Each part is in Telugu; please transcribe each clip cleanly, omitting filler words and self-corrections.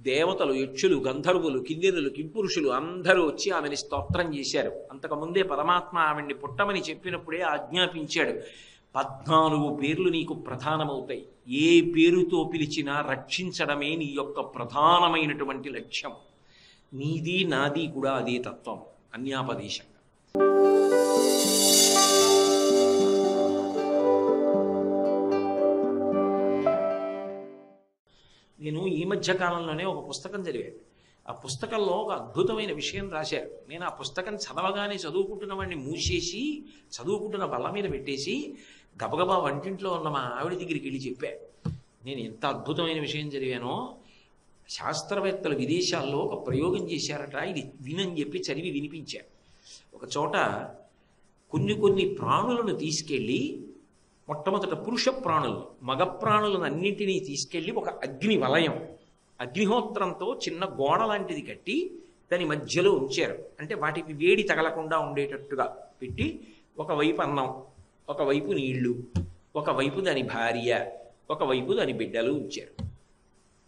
దేవతలు, యక్షులు, గంధర్వులు, కిన్నెరులు, కింపురుషులు అందరూ వచ్చి ఆమెని స్తోత్రం చేశారు. అంతకుముందే పరమాత్మ ఆవిడ్ని పుట్టమని చెప్పినప్పుడే ఆజ్ఞాపించాడు. 14 పేర్లు నీకు ప్రధానమవుతాయి. ఏ పేరుతో పిలిచినా రక్షించడమే నీ యొక్క ప్రధానమైనటువంటి లక్ష్యం. నీది నాది కూడా అదే తత్వం అన్యాపదేశంగా. నేను ఈ మధ్య కాలంలోనే ఒక పుస్తకం చదివాను. ఆ పుస్తకంలో ఒక అద్భుతమైన విషయం రాశారు. నేను ఆ పుస్తకం చదవగానే చదువుకుంటున్న వాడిని మూసేసి చదువుకుంటున్న బల్ల మీద పెట్టేసి గబగబా వంటింట్లో ఉన్న మా ఆవిడ దగ్గరికి వెళ్ళి చెప్పాను, నేను ఎంత అద్భుతమైన విషయం చదివానో. శాస్త్రవేత్తలు విదేశాల్లో ఒక ప్రయోగం చేశారట, ఇది వినని చెప్పి చదివి వినిపించారు. ఒక చోట కొన్ని ప్రాణులను తీసుకెళ్ళి, మొట్టమొదట పురుష ప్రాణులు, మగ ప్రాణులను అన్నింటినీ తీసుకెళ్ళి ఒక అగ్ని వలయం, అగ్నిహోత్రంతో చిన్న గోడ లాంటిది కట్టి దాని మధ్యలో ఉంచారు. అంటే వాటికి వేడి తగలకుండా ఉండేటట్టుగా పెట్టి, ఒకవైపు అన్నం, ఒకవైపు నీళ్లు, ఒకవైపు దాని భార్య, ఒకవైపు దాని బిడ్డలు ఉంచారు.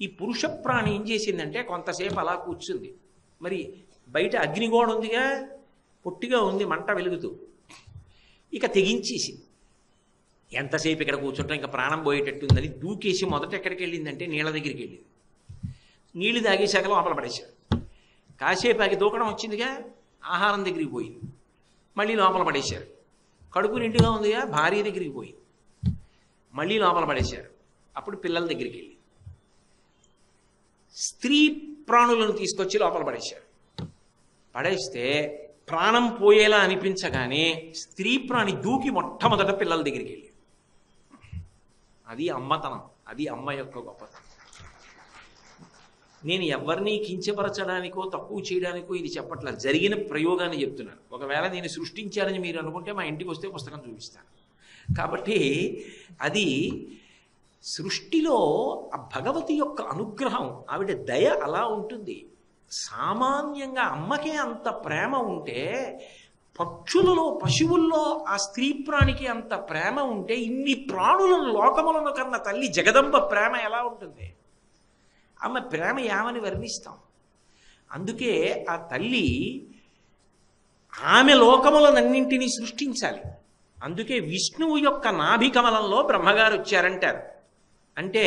ఈ పురుష ప్రాణి ఏం చేసిందంటే కొంతసేపు అలా కూర్చుంది. మరి బయట అగ్నిగోడ ఉందిగా, పొట్టిగా ఉంది, మంట వెలుగుతూ. ఇక తెగించేసింది. ఎంతసేపు ఇక్కడ కూర్చుంటాం, ఇంకా ప్రాణం పోయేటట్టుందని దూకేసి మొదట ఎక్కడికి వెళ్ళిందంటే నీళ్ళ దగ్గరికి వెళ్ళింది. నీళ్లు తాగేశాక లోపల పడేశారు. కాసేపు ఆగి దూకడం వచ్చిందిగా, ఆహారం దగ్గరికి పోయింది, మళ్ళీ లోపల పడేశారు. కడుపు నిండుగా ఉందిగా, భార్య దగ్గరికి పోయింది, మళ్ళీ లోపల పడేశారు. అప్పుడు పిల్లల దగ్గరికి వెళ్ళి స్త్రీ ప్రాణులను తీసుకొచ్చి లోపల పడేశారు. పడేస్తే ప్రాణం పోయేలా అనిపించగానే స్త్రీ ప్రాణి దూకి మొట్టమొదట పిల్లల దగ్గరికి వెళ్ళి, అది అమ్మతనం, అది అమ్మ యొక్క గొప్పతనం. నేను ఎవరిని కించపరచడానికో తక్కువ చేయడానికో ఇది చెప్పట్లేదు, జరిగిన ప్రయోగాన్ని చెప్తున్నాను. ఒకవేళ నేను సృష్టించానని మీరు అనుకుంటే మా ఇంటికి వస్తే పుస్తకం చూపిస్తాను. కాబట్టి అది సృష్టిలో ఆ భగవతి యొక్క అనుగ్రహం, ఆవిడ దయ అలా ఉంటుంది. సామాన్యంగా అమ్మకే అంత ప్రేమ ఉంటే, పక్షులలో, పశువుల్లో ఆ స్త్రీ ప్రాణికి అంత ప్రేమ ఉంటే, ఇన్ని ప్రాణులను లోకములను కన్న తల్లి జగదంబ ప్రేమ ఎలా ఉంటుంది? ఆమె ప్రేమ ఏమని వర్ణిస్తాం? అందుకే ఆ తల్లి ఆమె లోకములనన్నింటినీ సృష్టించాలి. అందుకే విష్ణువు యొక్క నాభికమలంలో బ్రహ్మగారు వచ్చారంటారు. అంటే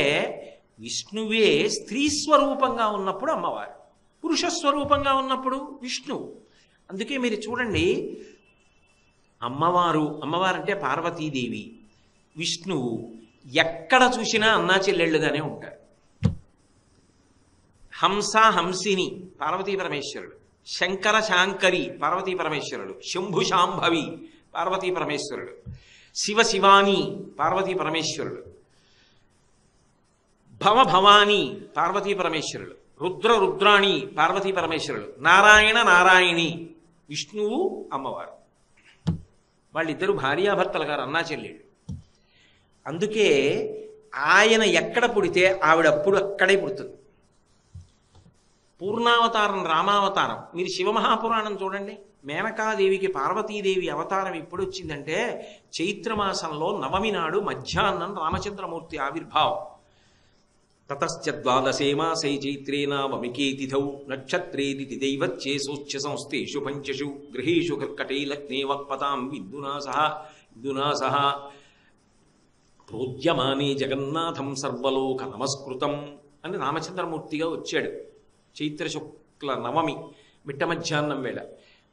విష్ణువే స్త్రీ స్వరూపంగా ఉన్నప్పుడు అమ్మవారు, పురుష స్వరూపంగా ఉన్నప్పుడు విష్ణువు. అందుకే మీరు చూడండి, అమ్మవారంటే పార్వతీదేవి, విష్ణువు ఎక్కడ చూసినా అన్నా చెల్లెళ్ళుగానే ఉంటారు. హంస హంసిని పార్వతీ పరమేశ్వరుడు, శంకర శాంకరి పార్వతీ పరమేశ్వరుడు, శంభు శాంభవి పార్వతీ పరమేశ్వరుడు, శివ శివాని పార్వతీ పరమేశ్వరుడు, భవ భవాని పార్వతీ పరమేశ్వరుడు, రుద్ర రుద్రాణి పార్వతీ పరమేశ్వరుడు, నారాయణ నారాయణి విష్ణువు అమ్మవారు. వాళ్ళిద్దరూ భార్యాభర్తలు గారు, అన్నా చెల్లెళ్ళు. అందుకే ఆయన ఎక్కడ పుడితే ఆవిడప్పుడు అక్కడే పుడుతుంది. పూర్ణావతారం రామావతారం. మీరు శివమహాపురాణం చూడండి, మేనకాదేవికి పార్వతీదేవి అవతారం ఎప్పుడు వచ్చిందంటే చైత్రమాసంలో నవమి నాడు మధ్యాహ్నం రామచంద్రమూర్తి ఆవిర్భావం. తతశ్చ ద్వాదశే మాసే చైత్రే నవమికే తిథౌ నక్షత్రేతి తిథైవచ్చే సోచ్ఛ సంస్థేషు పంచషు గృహేషు కర్కటే లగ్నే వక్పతాం విద్యునా సహ ప్రోద్యమానే జగన్నాథం సర్వలోక నమస్కృతం అని రామచంద్రమూర్తిగా వచ్చాడు. చైత్ర శుక్ల నవమి మిట్ట మధ్యాహ్నం వేళ.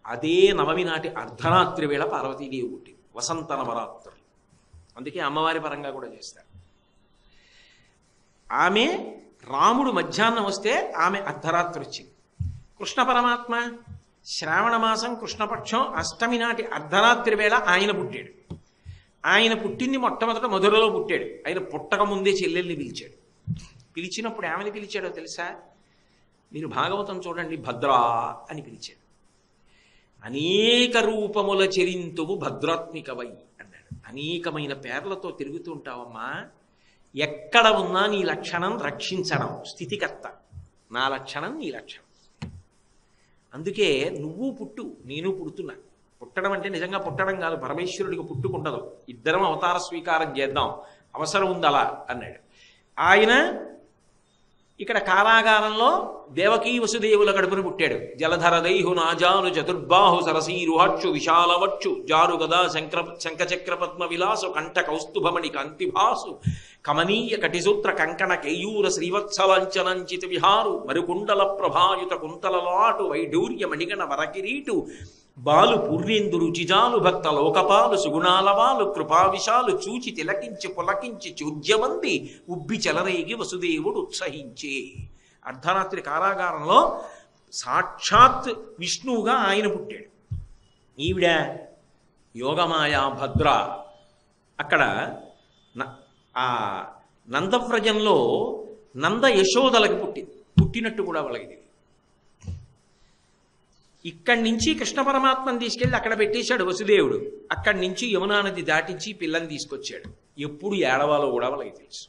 అదే నవమి నాటి అర్ధరాత్రి వేళ పార్వతీదేవి పుట్టింది, వసంత నవరాత్రులు. అందుకే అమ్మవారి పరంగా కూడా చేస్తారు. ఆమె రాముడు మధ్యాహ్నం వస్తే ఆమె అర్ధరాత్రి వచ్చింది. కృష్ణ పరమాత్మ శ్రావణ మాసం కృష్ణపక్షం అష్టమి నాటి అర్ధరాత్రి వేళ ఆయన పుట్టాడు. ఆయన పుట్టింది మొట్టమొదట మధురలో పుట్టాడు. ఆయన పుట్టక ముందే చెల్లెల్ని పిలిచాడు. పిలిచినప్పుడు ఏమని పిలిచాడో తెలుసా? మీరు భాగవతం చూడండి, భద్రా అని పిలిచాడు. అనేక రూపముల చెరింతువు భద్రాత్మికవై అన్నాడు. అనేకమైన పేర్లతో తిరుగుతూ ఉంటావమ్మా, ఎక్కడ ఉన్నా నీ లక్షణం రక్షించడం స్థితికర్త, నా లక్షణం నీ లక్షణం. అందుకే నువ్వు పుట్టు, నేను పుడుతున్నా. పుట్టడం అంటే నిజంగా పుట్టడం కాదు, పరమేశ్వరుడికి పుట్టుకుండదు. ఇద్దరం అవతార స్వీకారం చేద్దాం, అవసరం ఉంది అలా అన్నాడు. ఆయన ఇక్కడ కారాగారంలో దేవకీ వసుదేవుల కడుపును పుట్టాడు. జలధర దైహు నాజాను చతుర్బాహు సరసీరుహక్షు విశాలవక్షు జారు గదా శంఖచక్ర పద్మ విలాసు కంఠ కౌస్తుభమణి కాంతిభాసు కమనీయ కటిసూత్ర కంకణ కేయూర శ్రీవత్సలంచనంచిత విహారు మరుకుండల ప్రభాయుత కుంతలలాటు వైఢూర్య మణిగణ వరకిరీటు బాలు పూర్ణేందు రుచిజాలు భక్త లోకపాలు సుగుణాలవాలు కృపావిశాలు చూచి తిలకించి పులకించి చూజ్యమంది ఉబ్బి చెలరేగి వసుదేవుడు ఉత్సహించే. అర్ధరాత్రి కారాగారంలో సాక్షాత్ విష్ణువుగా ఆయన పుట్టాడు. ఈవిడ యోగమాయా భద్ర. అక్కడ ఆ నందవ్రజంలో నంద యశోదలకి పుట్టినట్టు కూడా వాళ్ళకి తెలియదు. ఇక్కడి నుంచి కృష్ణ పరమాత్మను తీసుకెళ్ళి అక్కడ పెట్టేశాడు వసుదేవుడు. అక్కడి నుంచి యమునా నది దాటించి పిల్లని తీసుకొచ్చాడు. ఎప్పుడు ఏడవాలో కూడా వాళ్ళకి తెలుసు.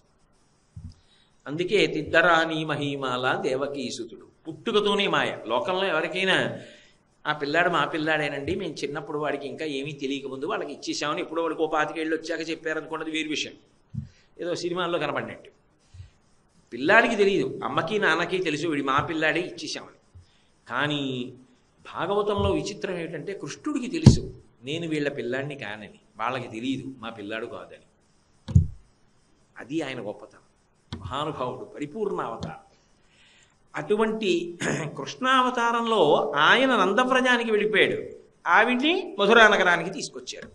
అందుకే తిద్దరాని మహిమాల దేవకీసుతుడు. పుట్టుకతోనే మాయ. లోకంలో ఎవరికైనా ఆ పిల్లాడు మా పిల్లాడేనండి, మేము చిన్నప్పుడు వాడికి ఇంకా ఏమీ తెలియకముందు వాళ్ళకి ఇచ్చేసామని ఎప్పుడో వాడికి ఓ 25 ఏళ్ళు వచ్చాక చెప్పారనుకున్నది వేరు విషయం. ఏదో సినిమాల్లో కనబడినట్టు. పిల్లాడికి తెలియదు, అమ్మకి నాన్నకి తెలుసు వీడి మా పిల్లాడే ఇచ్చేసామని. కానీ భాగవతంలో విచిత్రం ఏమిటంటే కృష్ణుడికి తెలుసు నేను వీళ్ళ పిల్లాడిని కానని, వాళ్ళకి తెలియదు మా పిల్లాడు కాదని. అది ఆయన గొప్పతనం. మహానుభావుడు, పరిపూర్ణ అవతారం. అటువంటి కృష్ణావతారంలో ఆయన నందవ్రజానికి వెళ్ళిపోయాడు. ఆవిడ్ని మధురా నగరానికి తీసుకొచ్చారు.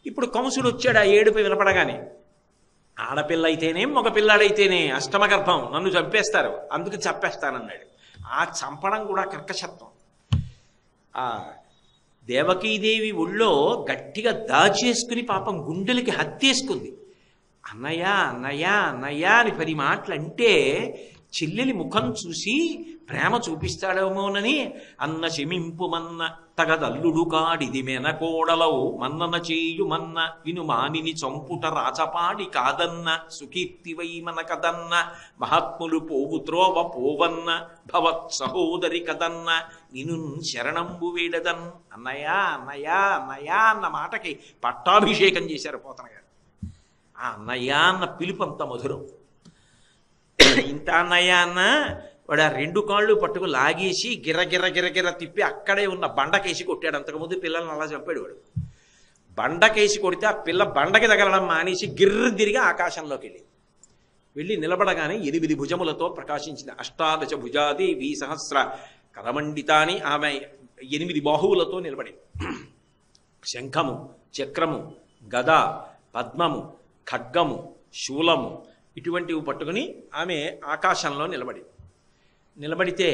ఇప్పుడు కంసుడు వచ్చాడు. ఆ ఏడుపు వినపడగానే ఆడపిల్ల అయితేనే మగ పిల్లాడైతేనే అష్టమగర్భం, నన్ను చంపేస్తారు, అందుకు చంపేస్తానన్నాడు. ఆ చంపడం కూడా కర్కశత్వం. ఆ దేవకీదేవి ఒళ్ళో గట్టిగా దాచేసుకుని పాపం గుండెలకి హత్తేసుకుంది. అన్నయ్య అన్నయ్య అన్నయ్య అని 10 మాటలు అంటే చెల్లెలి ముఖం చూసి ప్రేమ చూపిస్తాడేమోనని అన్న శమింపుమన్న తగదల్లుడు కాడిది మెనకోడలవు మన్నన చేయుమన్న విను మానిని చంపుట రాచపాడి కాదన్న సుకీర్తివై మన కదన్న మహాత్ములు పోవు త్రోవ పోవన్న భవత్ సహోదరి కదన్న నిను శరణంబు వేడదన్. అన్నయ్య అన్నయ్య అన్నయ్య అన్న మాటకి పట్టాభిషేకం చేశారు పోతన గారు. ఆ అన్నయ్య అన్న పిలుపు అంత మధురం. ఇంత అన్నయ్య అన్న వాడు ఆ 2 కాళ్ళు పట్టుకు లాగేసి గిర్ర గిర్ర తిప్పి అక్కడే ఉన్న బండకేసి కొట్టాడు. అంతకుముందు పిల్లల్ని అలా చంపాడు వాడు. బండకేసి కొడితే ఆ పిల్ల బండకి తగలడం మానేసి గిర్ర తిరిగి ఆకాశంలోకి వెళ్ళి నిలబడగానే 8 భుజములతో ప్రకాశించింది. 18 భుజాదేవి సహస్ర కరమండితాని, ఆమె 8 బాహువులతో నిలబడింది. శంఖము, చక్రము, గద, పద్మము, ఖడ్గము, శూలము ఇటువంటివి పట్టుకుని ఆమె ఆకాశంలో నిలబడితే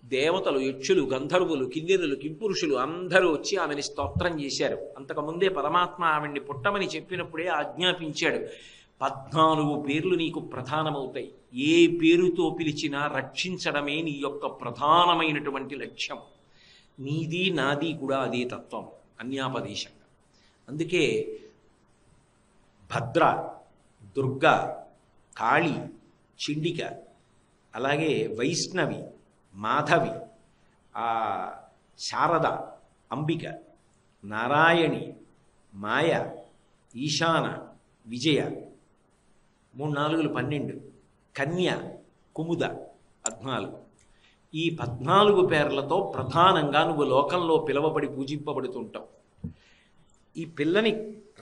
దేవతలు, యక్షులు, గంధర్వులు, కిన్నెరులు, కింపురుషులు అందరూ వచ్చి ఆమెని స్తోత్రం చేశారు. అంతకుముందే పరమాత్మ ఆవిడ్ని పుట్టమని చెప్పినప్పుడే ఆజ్ఞాపించాడు. 14 పేర్లు నీకు ప్రధానమవుతాయి. ఏ పేరుతో పిలిచినా రక్షించడమే నీ యొక్క ప్రధానమైనటువంటి లక్ష్యం. నీది నాది కూడా అదే తత్వం అన్యాపదేశంగా. అందుకే భద్ర, దుర్గ, కాళి, చిండిక, అలాగే వైష్ణవి, మాధవి, శారద, అంబిక, నారాయణి, మాయ, ఈశాన, విజయ, 3 4 12, కన్య, కుముద 14. ఈ 14 పేర్లతో ప్రధానంగా నువ్వు లోకంలో పిలవబడి పూజింపబడుతుంటావు. ఈ పిల్లని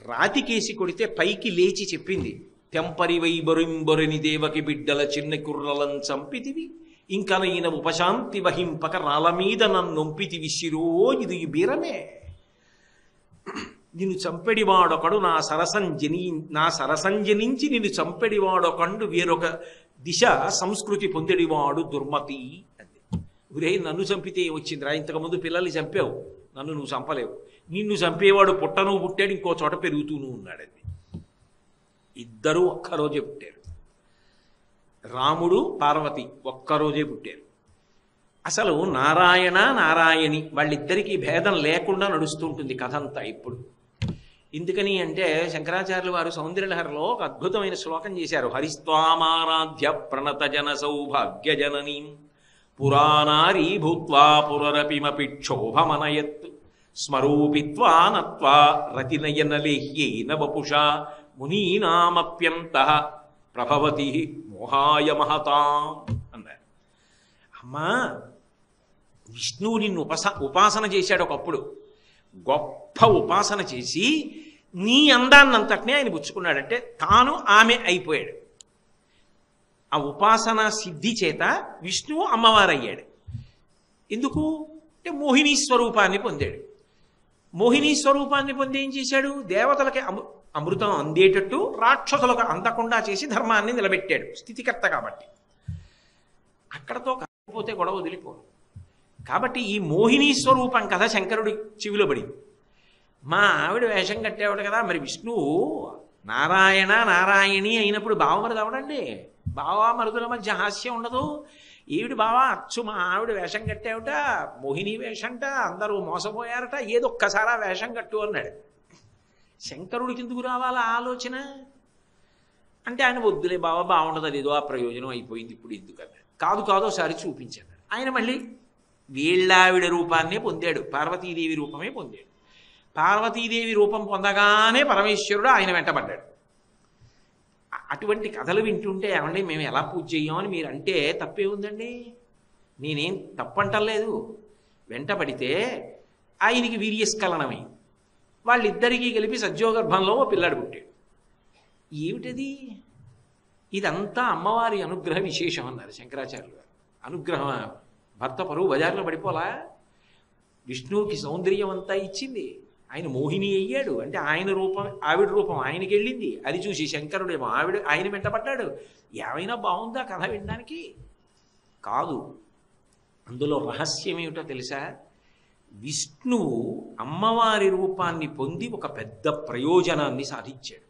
రాతికేసి కొడితే పైకి లేచి చెప్పింది, తెంపరి వైబొరింబొరిని దేవకి బిడ్డల చిన్న కుర్రలం చంపితివి, ఇంకనైన ఉపశాంతి వహింపక రాళ్ళ మీద నన్నొంపితివి శిరో ఇది బీరమే. నిన్ను చంపెడివాడొకడు నా సరసంజనించి నిన్ను చంపెడివాడొకండు వేరొక దిశ సంస్కృతి పొందడివాడు దుర్మతి అంది. గురే, నన్ను చంపితే వచ్చిందిరా, ఇంతకుముందు పిల్లల్ని చంపావు, నన్ను నువ్వు చంపలేవు. నిన్ను చంపేవాడు పుట్టను పుట్టాడు, ఇంకో చోట పెరుగుతూను ఉన్నాడండి. ఇద్దరూ ఒక్కరోజే పుట్టారు. రాముడు, పార్వతి ఒక్కరోజే పుట్టారు. అసలు నారాయణ నారాయణి వాళ్ళిద్దరికీ భేదం లేకుండా నడుస్తుంటుంది కథ అంతా. ఇప్పుడు ఎందుకని అంటే శంకరాచార్యులు వారు సౌందర్యలహరిలో ఒక అద్భుతమైన శ్లోకం చేశారు. హరిస్వామారాధ్య ప్రణత జన సౌభాగ్య జననీ పురాణారీ భూత్వా పురరపిమపి క్షోభమనయత్ స్మరూపిత్వా నత్వా రతినయనలేహ్యేన వపుషా మునీనామప్యంత ప్రభవతి మోహాయ మహతాం అన్నారు. అమ్మా, విష్ణువు నిన్ను ఉపాసన చేశాడు ఒకప్పుడు, గొప్ప ఉపాసన చేసి నీ అందాన్నంతటినీ ఆయన పుచ్చుకున్నాడంటే తాను ఆమె అయిపోయాడు. ఆ ఉపాసన సిద్ధి చేత విష్ణువు అమ్మవారయ్యాడు. ఎందుకు అంటే మోహినీ స్వరూపాన్ని పొందాడు. మోహినీ స్వరూపాన్ని పొంది ఏం చేశాడు? దేవతలకి అమృతం అందేటట్టు రాక్షసులకు అందకుండా చేసి ధర్మాన్ని నిలబెట్టాడు, స్థితికర్త కాబట్టి. అక్కడతో కాకపోతే గొడవ వదిలిపోరు. కాబట్టి ఈ మోహినీ స్వరూపం కథ శంకరుడి చెవిలో పడింది. మా ఆవిడ వేషం కట్టేవాడు కదా, మరి విష్ణువు నారాయణ నారాయణి అయినప్పుడు బావమరిది అవడండి. బావా మరుదుల మధ్య హాస్యం ఉండదు. ఏవిడి బావా అచ్చు మా ఆవిడ వేషం కట్టేవిట, మోహిని వేషంట, అందరూ మోసపోయారట, ఏదొక్కసారా వేషం కట్టు అన్నాడు. శంకరుడికి ఎందుకు రావాలా ఆలోచన అంటే, ఆయన వద్దులే బావా బాగుండదు, అది ఏదో ఆ ప్రయోజనం అయిపోయింది, ఇప్పుడు ఎందుకన్నాడు. కాదు కాదు ఒకసారి చూపించాడు. ఆయన మళ్ళీ వీళ్ళావిడ రూపాన్నే పొందాడు, పార్వతీదేవి రూపమే పొందాడు. పార్వతీదేవి రూపం పొందగానే పరమేశ్వరుడు ఆయన వెంటబడ్డాడు. అటువంటి కథలు వింటుంటే ఏమండి మేము ఎలా పూజ చెయ్యమని మీరు అంటే తప్పే ఉందండి. నేనేం తప్పంటలేదు. వెంటబడితే ఆయనకి వీర్యస్ఖలనమై వాళ్ళిద్దరికీ కలిపి సజ్జోగర్భంలో ఓ పిల్లాడు పుట్టాడు. ఏమిటది? ఇదంతా అమ్మవారి అనుగ్రహ విశేషం అన్నారు శంకరాచార్యులు గారు. అనుగ్రహం, భర్త పరువు బజార్లో పడిపోలా, విష్ణువుకి సౌందర్యం అంతా ఇచ్చింది, ఆయన మోహిని అయ్యాడు అంటే ఆయన రూపం ఆవిడ రూపం ఆయనకి వెళ్ళింది, అది చూసి శంకరుడేమో ఆయన వెంటపడ్డాడు. ఏమైనా బాగుందా కథ వినడానికి? కాదు. అందులో రహస్యం ఏమిటో తెలుసా? విష్ణువు అమ్మవారి రూపాన్ని పొంది ఒక పెద్ద ప్రయోజనాన్ని సాధించాడు.